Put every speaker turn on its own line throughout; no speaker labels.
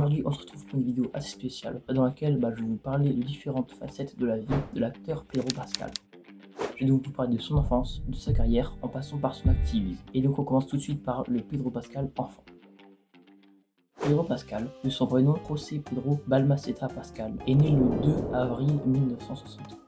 Aujourd'hui, on se retrouve pour une vidéo assez spéciale dans laquelle je vais vous parler de différentes facettes de la vie de l'acteur Pedro Pascal. Je vais donc vous parler de son enfance, de sa carrière, en passant par son activisme. Et donc on commence tout de suite par le Pedro Pascal enfant. Pedro Pascal, de son vrai nom José Pedro Balmaceda Pascal, est né le 2 avril 1975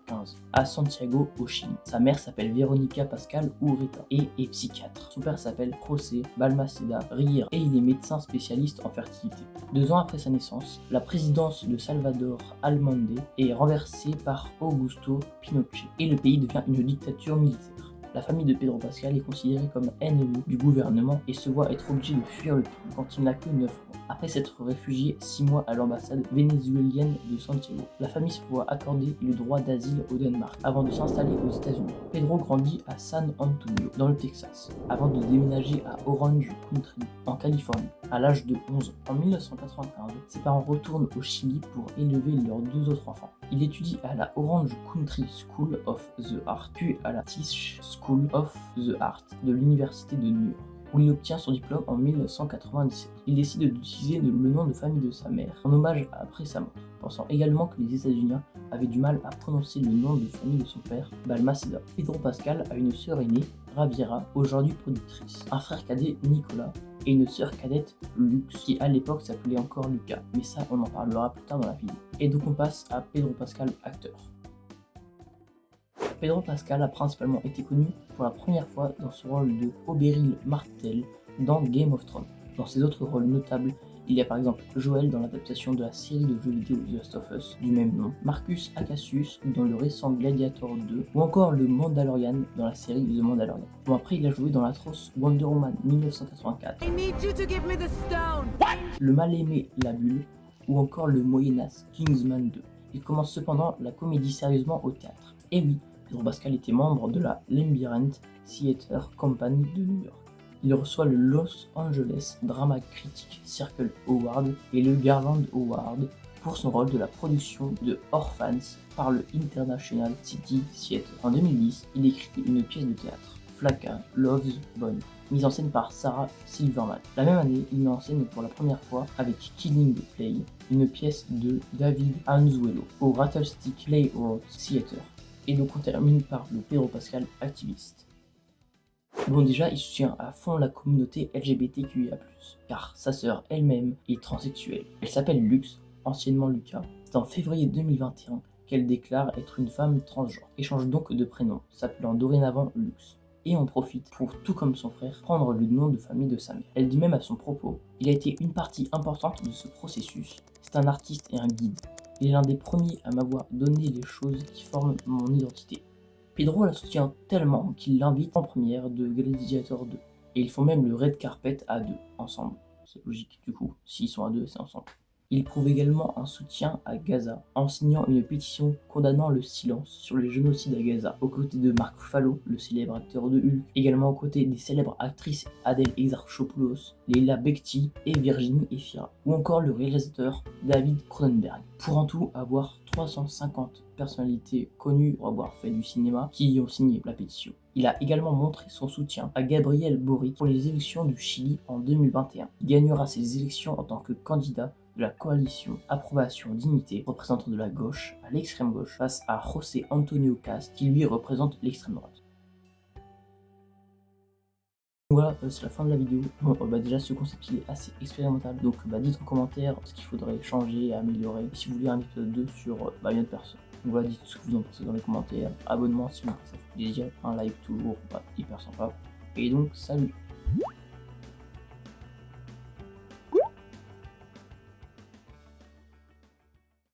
à Santiago, au Chili. Sa mère s'appelle Verónica Pascal Urreta et est psychiatre. Son père s'appelle José Balmaceda Riera et il est médecin spécialiste en fertilité. 2 ans après sa naissance, la présidence de Salvador Allende est renversée par Augusto Pinochet et le pays devient une dictature militaire. La famille de Pedro Pascal est considérée comme ennemie du gouvernement et se voit être obligée de fuir le pays quand il n'a que 9 ans. Après s'être réfugié 6 mois à l'ambassade vénézuélienne de Santiago, la famille se voit accorder le droit d'asile au Danemark avant de s'installer aux États-Unis. Pedro grandit à San Antonio, dans le Texas, avant de déménager à Orange Country, en Californie, à l'âge de 11 ans. En 1995, ses parents retournent au Chili pour élever leurs 2 autres enfants. Il étudie à la Orange Country School of the Art, puis à la Tisch School of the Art de l'Université de New York, où il obtient son diplôme en 1997. Il décide d'utiliser le nom de famille de sa mère, en hommage après sa mort, pensant également que les États-Unis avaient du mal à prononcer le nom de famille de son père, Balmaceda. Pedro Pascal a une sœur aînée, Javiera, aujourd'hui productrice, un frère cadet, Nicolas, et une sœur cadette, Lux, qui à l'époque s'appelait encore Lucas, mais ça on en parlera plus tard dans la vidéo. Et donc on passe à Pedro Pascal, acteur. Pedro Pascal a principalement été connu pour la première fois dans son rôle de Oberyn Martell dans Game of Thrones. Dans ses autres rôles notables, il y a par exemple Joel dans l'adaptation de la série de jeux vidéo The Last of Us du même nom, Marcus Acacius dans le récent Gladiator 2, ou encore le Mandalorian dans la série The Mandalorian. Bon, après il a joué dans l'atroce Wonder Woman 1984, le mal-aimé La Bulle, ou encore le Moyenas Kingsman 2. Il commence cependant la comédie sérieusement au théâtre. Et oui, Pedro Pascal était membre de la Labyrinth Theatre Company de New York. Il reçoit le Los Angeles Drama Critic Circle Award et le Garland Award pour son rôle de la production de Orphans par le International City Theatre. En 2010, il écrit une pièce de théâtre, Flacca Loves Bone, mise en scène par Sarah Silverman. La même année, il met en scène pour la première fois avec Killing Play, une pièce de David Anzuelo au Rattlestick Playhouse Theatre. Et donc on termine par le Pedro Pascal activiste. Bon, déjà il soutient à fond la communauté LGBTQIA+, car sa sœur elle-même est transsexuelle. Elle s'appelle Lux, anciennement Lucas. C'est en février 2021 qu'elle déclare être une femme transgenre, et change donc de prénom, s'appelant dorénavant Lux. Et en profite pour, tout comme son frère, prendre le nom de famille de sa mère. Elle dit même à son propos: il a été une partie importante de ce processus, c'est un artiste et un guide. Il est l'un des premiers à m'avoir donné les choses qui forment mon identité. Pedro la soutient tellement qu'il l'invite en première de Gladiator 2. Et ils font même le red carpet à deux, ensemble. C'est logique du coup, s'ils sont à deux, c'est ensemble. Il prouve également un soutien à Gaza en signant une pétition condamnant le silence sur le génocide à Gaza, aux côtés de Mark Ruffalo, le célèbre acteur de Hulk, également aux côtés des célèbres actrices Adèle Exarchopoulos, Leila Bekti et Virginie Efira, ou encore le réalisateur David Cronenberg, pour en tout avoir 350 personnalités connues pour avoir fait du cinéma qui y ont signé la pétition. Il a également montré son soutien à Gabriel Boric pour les élections du Chili en 2021. Il gagnera ces élections en tant que candidat de la coalition Approbation Dignité, représentant de la gauche à l'extrême gauche, face à José Antonio Cast, qui lui représente l'extrême droite. Voilà, c'est la fin de la vidéo. Bon, déjà ce concept il est assez expérimental, donc dites en commentaire ce qu'il faudrait changer et améliorer, et si vous voulez un épisode 2 sur une autre personne. Donc voilà, dites ce que vous en pensez dans les commentaires, abonnement si vous ça fait plaisir, un like toujours, hyper sympa, et donc salut.